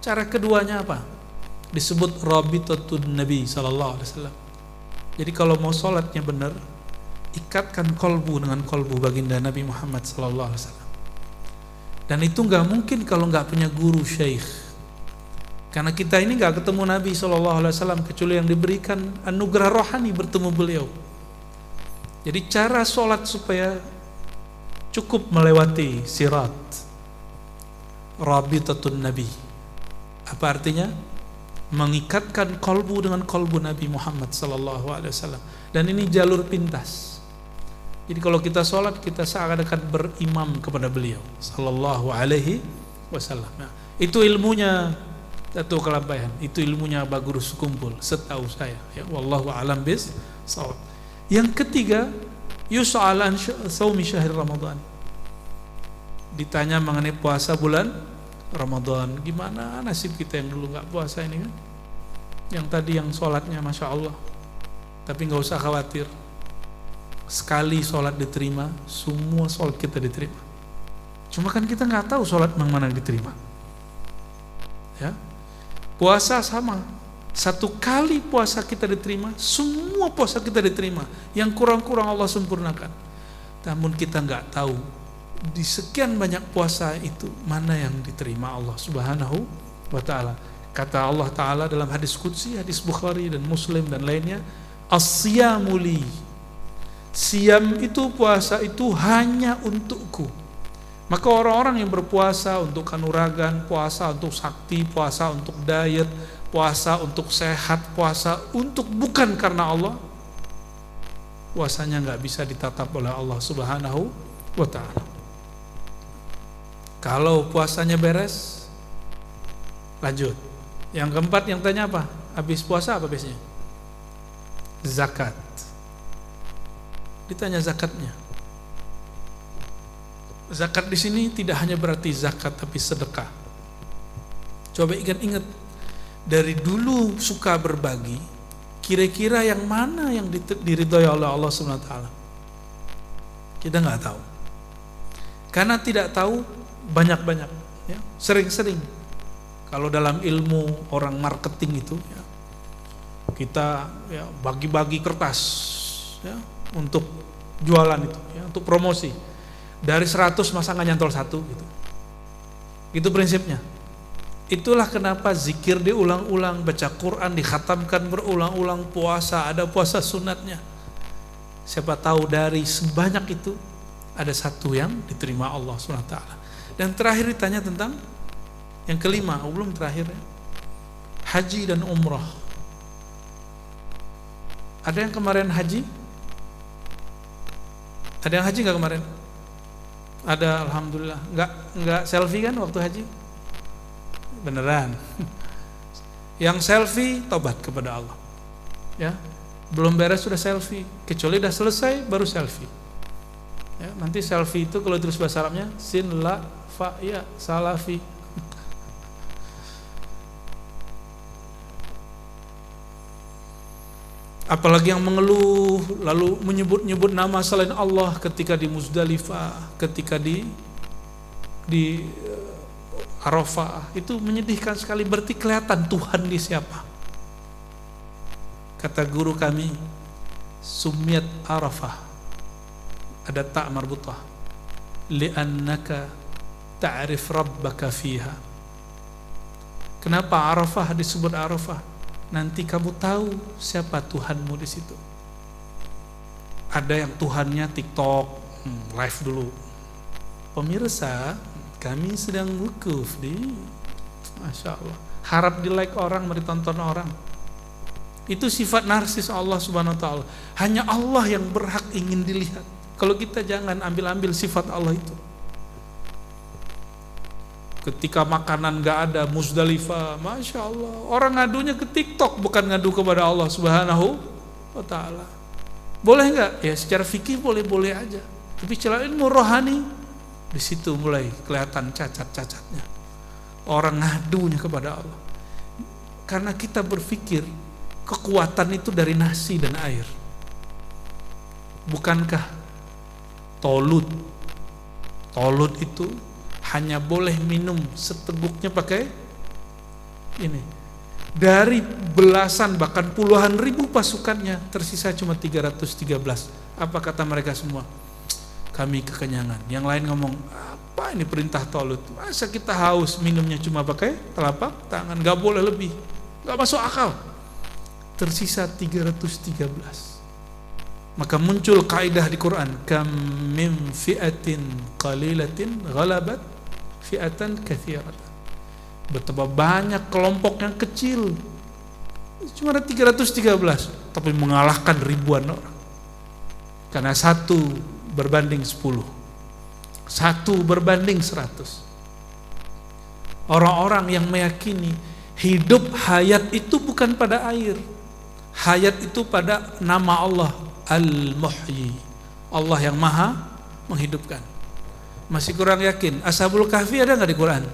Cara keduanya apa? Disebut Rabitatun Nabi SAW. Jadi kalau mau sholatnya benar, ikatkan kolbu dengan kolbu baginda Nabi Muhammad SAW. Dan itu nggak mungkin kalau nggak punya guru syekh. Karena kita ini nggak ketemu Nabi SAW kecuali yang diberikan anugerah rohani bertemu beliau. Jadi cara sholat supaya cukup melewati sirat Rabitatun Nabi. Apa artinya? Mengikatkan kolbu dengan kolbu Nabi Muhammad SAW. Dan ini jalur pintas. Jadi kalau kita sholat, kita seakan-akan berimam kepada beliau sallallahu alaihi wasallam. Nah, itu ilmunya Datuk Kelabayan, itu ilmunya Abah Guru Sekumpul setahu saya ya, wallahu alam bis shawab. Yang ketiga, yus'al an shaumi syahr Ramadan. Ditanya mengenai puasa bulan Ramadan, gimana nasib kita yang dulu nggak puasa ini kan? Yang tadi yang sholatnya masya Allah, tapi nggak usah khawatir, sekali sholat diterima, semua sholat kita diterima. Cuma kan kita nggak tahu sholat yang mana diterima. Ya, puasa sama, satu kali puasa kita diterima, semua puasa kita diterima. Yang kurang-kurang Allah sempurnakan. Namun kita nggak tahu di sekian banyak puasa itu mana yang diterima Allah Subhanahu wa ta'ala. Kata Allah Ta'ala dalam hadis qudsi, hadis Bukhari dan Muslim dan lainnya, as-siyamu li, siam itu, puasa itu hanya untukku. Maka orang-orang yang berpuasa untuk kanuragan, puasa untuk sakti, puasa untuk diet, puasa untuk sehat, puasa untuk bukan karena Allah, puasanya nggak bisa ditatap oleh Allah Subhanahu wa ta'ala. Kalau puasanya beres, lanjut. Yang keempat yang tanya apa? Habis puasa apa biasanya? Zakat. Ditanya zakatnya. Zakat di sini tidak hanya berarti zakat tapi sedekah. Coba ingat-ingat, dari dulu suka berbagi, kira-kira yang mana yang diridhoi oleh Allah Subhanahu wa taala? Kita nggak tahu. Karena tidak tahu, banyak-banyak ya, sering-sering. Kalau dalam ilmu orang marketing itu ya, kita ya bagi-bagi kertas ya untuk jualan itu ya, untuk promosi. Dari 100 masa nggak nyantol 1 gitu. Itu prinsipnya. Itulah kenapa zikir diulang-ulang, baca Quran dikhatamkan berulang-ulang, puasa ada puasa sunatnya. Siapa tahu dari sebanyak itu ada satu yang diterima Allah SWT. Dan terakhir ditanya tentang yang kelima, belum terakhir ya, haji dan umrah. Ada yang kemarin haji? Ada yang haji nggak kemarin? Ada, alhamdulillah. Nggak selfie kan waktu haji? Beneran. Yang selfie tobat kepada Allah. Ya, belum beres sudah selfie. Kecuali udah selesai baru selfie. Ya, nanti selfie itu kalau terus bahasa Arabnya sin la fa ya salafi. Apalagi yang mengeluh lalu menyebut-nyebut nama selain Allah ketika di Muzdalifah, ketika di Arafah, itu menyedihkan sekali. Berarti kelihatan Tuhan di siapa. Kata guru kami, sumiyat Arafah, ada ta' marbutah, li'annaka ta'rif rabbaka fiha. Kenapa Arafah disebut Arafah? Nanti kamu tahu siapa Tuhanmu di situ. Ada yang Tuhannya TikTok, live dulu. Pemirsa, kami sedang wukuf di, masya Allah, harap di like orang, ditonton orang. Itu sifat narsis Allah Subhanahu wa ta'ala. Hanya Allah yang berhak ingin dilihat. Kalau kita jangan ambil-ambil sifat Allah itu. Ketika makanan gak ada, Muzdalifah, masya Allah, orang ngadunya ke TikTok, bukan ngadu kepada Allah Subhanahu wa ta'ala. Boleh nggak? Ya secara fikih boleh-boleh aja. Tapi secara ilmu rohani, di situ mulai kelihatan cacat-cacatnya. Orang ngadunya kepada Allah. Karena kita berpikir kekuatan itu dari nasi dan air. Bukankah Tolut itu hanya boleh minum seteguknya pakai ini. Dari belasan bahkan puluhan ribu pasukannya, tersisa cuma 313. Apa kata mereka semua? Kami kekenyangan. Yang lain ngomong, apa ini perintah Tolut? Masa kita haus minumnya cuma pakai telapak tangan? Gak boleh lebih. Gak masuk akal. Tersisa 313. Maka muncul kaidah di Quran, kam min fi'atin qalilatin ghalabat fi'atan katsiratan. Betapa banyak kelompok yang kecil, cuma ada 313, tapi mengalahkan ribuan orang. Karena satu berbanding 10, 1 berbanding 100. Orang-orang yang meyakini hidup hayat itu bukan pada air, hayat itu pada nama Allah Al-Muhyi, Allah yang maha menghidupkan. Masih kurang yakin? Ashabul Kahfi ada nggak di Quran?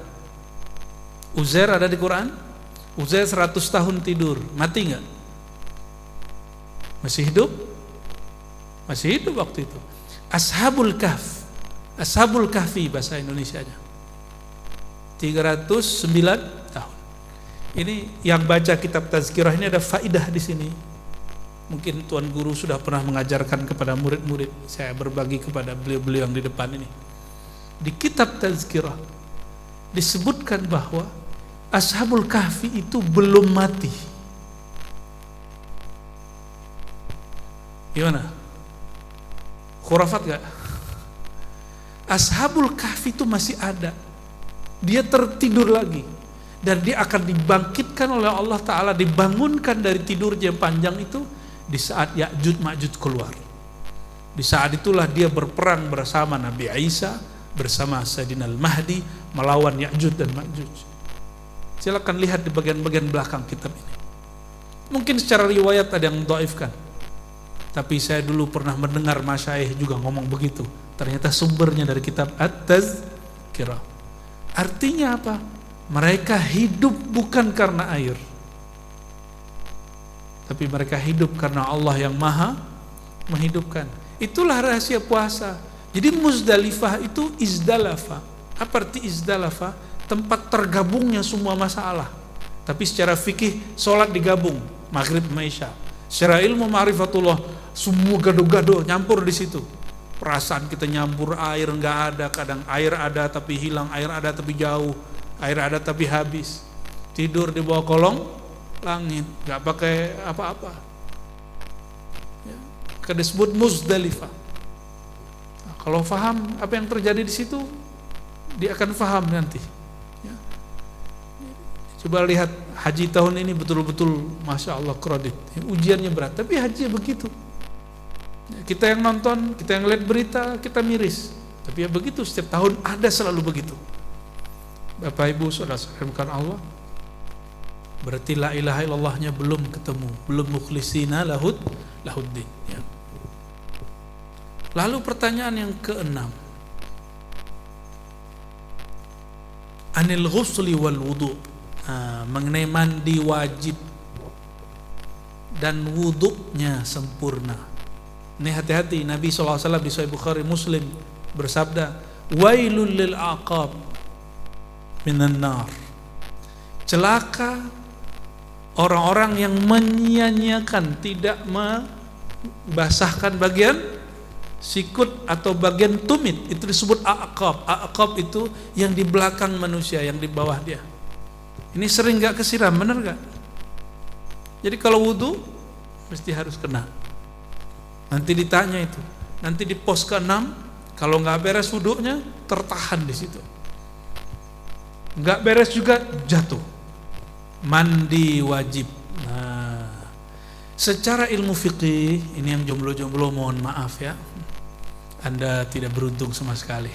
Uzair ada di Quran? Uzair 100 tahun tidur, mati nggak? Masih hidup? Masih hidup waktu itu. Ashabul Kahf, Ashabul Kahfi bahasa Indonesianya, 309 tahun. Ini yang baca kitab Tazkirah ini ada faidah di sini. Mungkin Tuan Guru sudah pernah mengajarkan kepada murid-murid. Saya berbagi kepada beliau-beliau yang di depan ini. Di kitab Tazkirah disebutkan bahwa Ashabul Kahfi itu belum mati. Gimana? Khurafat gak? Ashabul Kahfi itu masih ada. Dia tertidur lagi, dan dia akan dibangkitkan oleh Allah Ta'ala, dibangunkan dari tidurnya yang panjang itu di saat Ya'juj Ma'juj keluar. Di saat itulah dia berperang bersama Nabi Isa, bersama Sayyidina Al-Mahdi, melawan Ya'juj dan Ma'juj. Silakan lihat di bagian-bagian belakang kitab ini. Mungkin secara riwayat ada yang dhaifkan, tapi saya dulu pernah mendengar masyayikh juga ngomong begitu. Ternyata sumbernya dari kitab At-Tazkirah. Artinya apa? Mereka hidup bukan karena air, tapi mereka hidup karena Allah yang maha menghidupkan. Itulah rahasia puasa. Jadi Muzdalifah itu izdalafa. Apa arti izdalafa? Tempat tergabungnya semua masalah. Tapi secara fikih sholat digabung, maghrib sama isya. Secara ilmu ma'rifatullah semua gado-gado nyampur di situ. Perasaan kita nyampur, air nggak ada, kadang air ada tapi hilang, air ada tapi jauh, air ada tapi habis. Tidur di bawah kolong langit, nggak pakai apa-apa. Ya, disebut Muzdalifah. Nah, kalau faham apa yang terjadi di situ, dia akan faham nanti. Ya. Coba lihat haji tahun ini betul-betul, masya Allah kredit. Ujiannya berat, tapi haji begitu. Kita yang nonton, kita yang lihat berita, kita miris. Tapi ya begitu, setiap tahun ada selalu begitu. Bapak Ibu saudara-saudara Allah, berarti la ilaha illallahnya belum ketemu, belum mukhlisina lahuddin. Ya. Lalu pertanyaan yang keenam, anil ghusli wal wudu, mengenai mandi wajib dan wudunya sempurna. Ini hati-hati, Nabi SAW di Sahih Bukhari Muslim bersabda, wailul lil aqab minan nar. Celaka orang-orang yang menyia-nyiakan, tidak membasahkan bagian sikut atau bagian tumit. Itu disebut aqab. Aqab itu yang di belakang manusia, yang di bawah dia. Ini sering gak kesiram, benar gak? Jadi kalau wudu mesti harus kena. Nanti ditanya itu, nanti di pos ke-6, kalau nggak beres wudunya tertahan di situ, nggak beres juga jatuh. Mandi wajib. Nah, secara ilmu fikih ini yang jomblo-jomblo mohon maaf ya, Anda tidak beruntung sama sekali.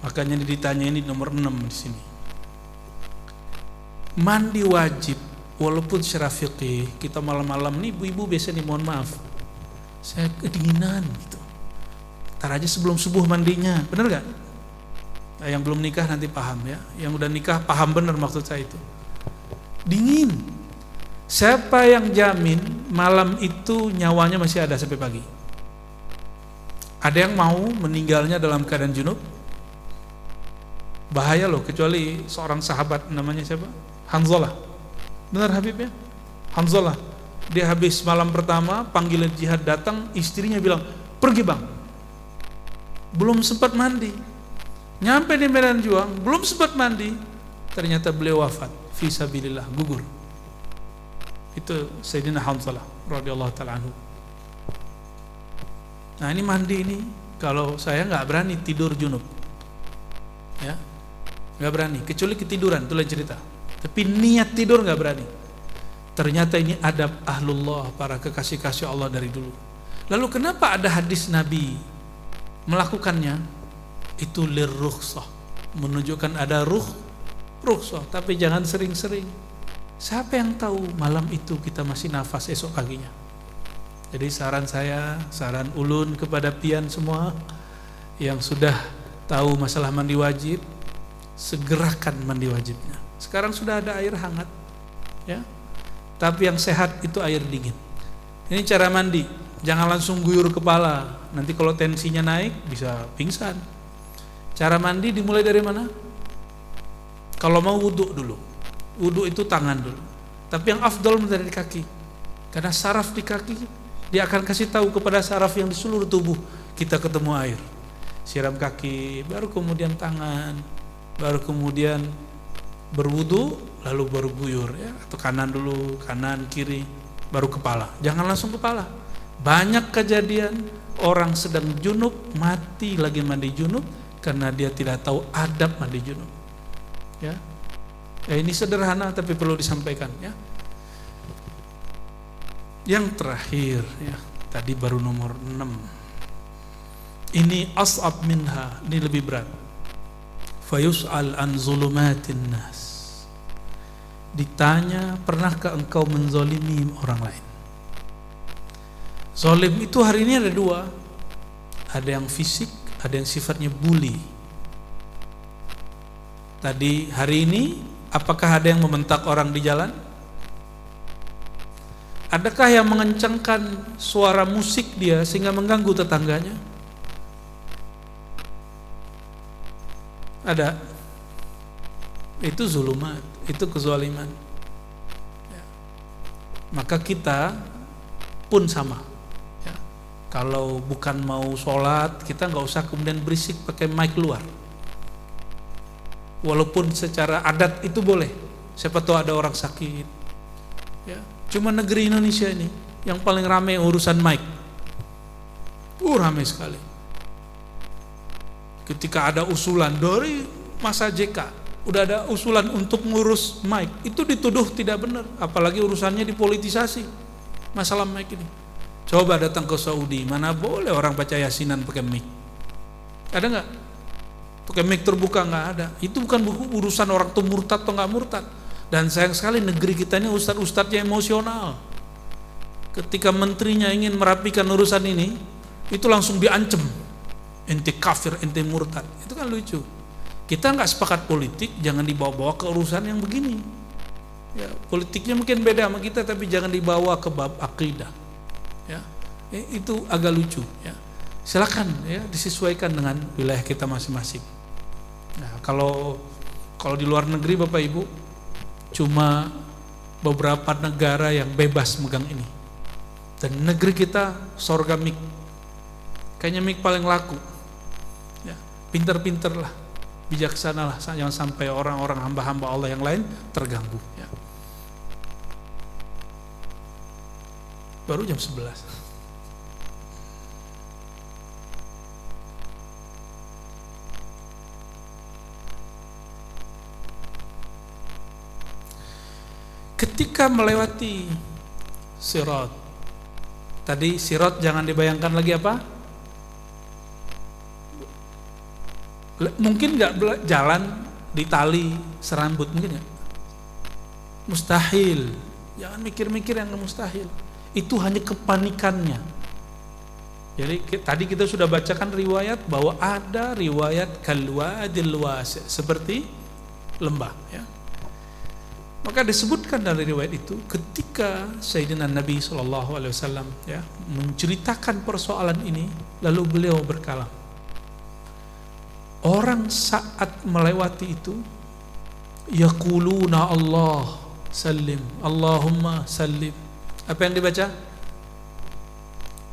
Makanya ditanya ini nomor 6 di sini. Mandi wajib, walaupun secara fikih kita malam-malam nih ibu-ibu biasa nih mohon maaf, saya kedinginan gitu. Ntar aja sebelum subuh mandinya, bener gak? Nah, yang belum nikah nanti paham ya. Yang udah nikah paham bener maksud saya itu. Dingin. Siapa yang jamin malam itu nyawanya masih ada sampai pagi? Ada yang mau meninggalnya dalam keadaan junub? Bahaya loh, kecuali seorang sahabat namanya siapa? Hanzalah. Benar Habib ya? Hanzalah. Dia habis malam pertama, panggilan jihad datang, istrinya bilang, pergi bang. Belum sempat mandi. Nyampe di medan juang, belum sempat mandi. Ternyata beliau wafat, fi sabilillah, gugur. Itu Sayyidina Hanzalah radhiyallahu ta'ala anhu. Nah ini mandi ini, kalau saya nggak berani tidur junub, ya, nggak berani, kecuali ketiduran, itu lain cerita. Tapi niat tidur nggak berani. Ternyata ini adab ahlullah, para kekasih-kasih Allah dari dulu. Lalu kenapa ada hadis Nabi melakukannya? Itu lirrukhsah, menunjukkan ada rukhsah, tapi jangan sering-sering. Siapa yang tahu malam itu kita masih nafas esok paginya? Jadi saran saya, saran ulun kepada pian semua yang sudah tahu masalah mandi wajib, segerakan mandi wajibnya. Sekarang sudah ada air hangat, ya. Tapi yang sehat itu air dingin. Ini cara mandi, jangan langsung guyur kepala. Nanti kalau tensinya naik bisa pingsan. Cara mandi dimulai dari mana? Kalau mau wudhu dulu. Wudhu itu tangan dulu. Tapi yang afdal dari kaki. Karena saraf di kaki, dia akan kasih tahu kepada saraf yang di seluruh tubuh, kita ketemu air. Siram kaki, baru kemudian tangan, baru kemudian berwudu, lalu baru guyur, ya. Atau kanan dulu, kanan, kiri, baru kepala. Jangan langsung kepala. Banyak kejadian orang sedang junub mati lagi mandi junub karena dia tidak tahu adab mandi junub. Ya, ini sederhana tapi perlu disampaikan, ya. Yang terakhir, ya, tadi baru nomor 6. Ini as'ab minha, ini lebih berat. Fayus'al an zulumatin nas. Ditanya, pernahkah engkau menzolimi orang lain? Zolim itu hari ini ada dua. Ada yang fisik, ada yang sifatnya bully. Tadi hari ini, apakah ada yang membentak orang di jalan? Adakah yang mengencangkan suara musik dia sehingga mengganggu tetangganya? Ada. Itu zulumat, itu kezaliman, ya. Maka kita pun sama, ya. Kalau bukan mau sholat, kita nggak usah kemudian berisik pakai mic luar. Walaupun secara adat itu boleh, siapa tahu ada orang sakit, ya. Cuma negeri Indonesia ini yang paling ramai urusan mic, ramai sekali. Ketika ada usulan dari masa JK, udah ada usulan untuk ngurus mic, itu dituduh tidak benar, apalagi urusannya dipolitisasi masalah mic ini. Coba datang ke Saudi, mana boleh orang baca yasinan pakai mic? Ada nggak? Pakai mic terbuka nggak ada. Itu bukan urusan orang tuh murtad atau nggak murtad. Dan sayang sekali negeri kita ini ustadz-ustadznya emosional. Ketika menterinya ingin merapikan urusan ini, itu langsung diancam. Ente kafir, ente murtad. Itu kan lucu. Kita nggak sepakat politik, jangan dibawa-bawa ke urusan yang begini. Ya, politiknya mungkin beda sama kita, tapi jangan dibawa ke bab akidah. Ya, itu agak lucu. Ya, silakan, ya, disesuaikan dengan wilayah kita masing-masing. Nah, kalau di luar negeri Bapak Ibu, cuma beberapa negara yang bebas megang ini. Dan negeri kita sorga mik. Kayaknya mik paling laku. Ya, pinter-pinter lah, bijaksana lah, jangan sampai orang-orang hamba-hamba Allah yang lain terganggu, ya. Baru jam 11. Ketika melewati sirat, tadi sirat jangan dibayangkan lagi apa? Mungkin nggak jalan di tali serambut, mungkin nggak? Mustahil. Jangan mikir-mikir yang mustahil. Itu hanya kepanikannya. Jadi tadi kita sudah bacakan riwayat bahwa ada riwayat kalwadil wasi', seperti lembah, ya. Maka disebutkan dari riwayat itu ketika Sayyidina Nabi SAW, ya, menceritakan persoalan ini, lalu beliau berkalam. Orang saat melewati itu yaquluna Allah salim, Allahumma salim. Apa yang dibaca?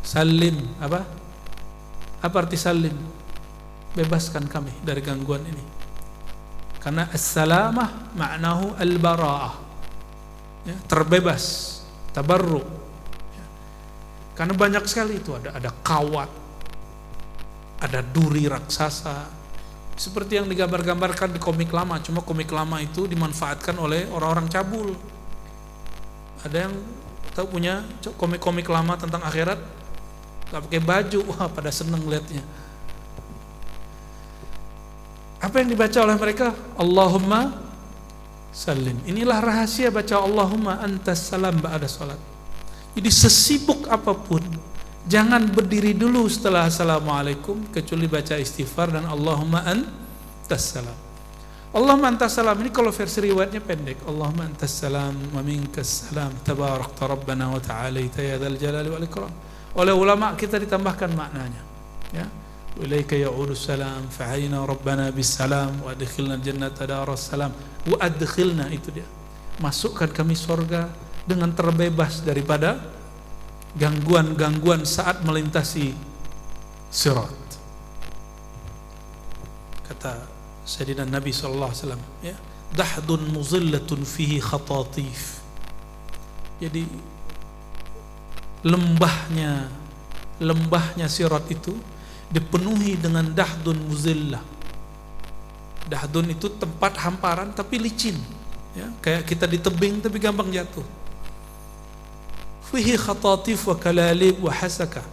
Salim. Apa arti salim? Bebaskan kami dari gangguan ini. Karena as-salamah maknahu al-bara'ah, ya, terbebas, tabarru, ya. Karena banyak sekali itu, ada kawat, ada duri raksasa, seperti yang digambar-gambarkan di komik lama. Cuma komik lama itu dimanfaatkan oleh orang-orang cabul. Ada yang tahu punya komik-komik lama tentang akhirat? nggak pakai baju, wah pada seneng lihatnya. Apa yang dibaca oleh mereka? Allahumma salim. Inilah rahasia baca Allahumma antas salam ba'da salat. Jadi sesibuk apapun, jangan berdiri dulu setelah assalamualaikum kecuali baca istighfar dan Allahumma antas salam. Allahumma antas salam ini kalau versi riwayatnya pendek. Allahumma antas salam wa minkas salam tabarakta rabbana wa ta'alaita ya dzal jalali wal ikram. Oleh ulama kita ditambahkan maknanya, ya. Ilaika ya'udus salam fa hayna rabbana bis salam wa adkhilna jannata daras salam. Wa adkhilna itu dia. Masukkan kami surga dengan terbebas daripada gangguan-gangguan saat melintasi sirat. Kata Sayyidina Nabi SAW, ya, dahdun muzillatun fihi khatatif. Jadi lembahnya sirat itu dipenuhi dengan dahdun muzillah. Dahdun itu tempat hamparan tapi licin, ya, kayak kita di tebing tapi gampang jatuh. Fihi khatatif wa kalalib wa hasaka.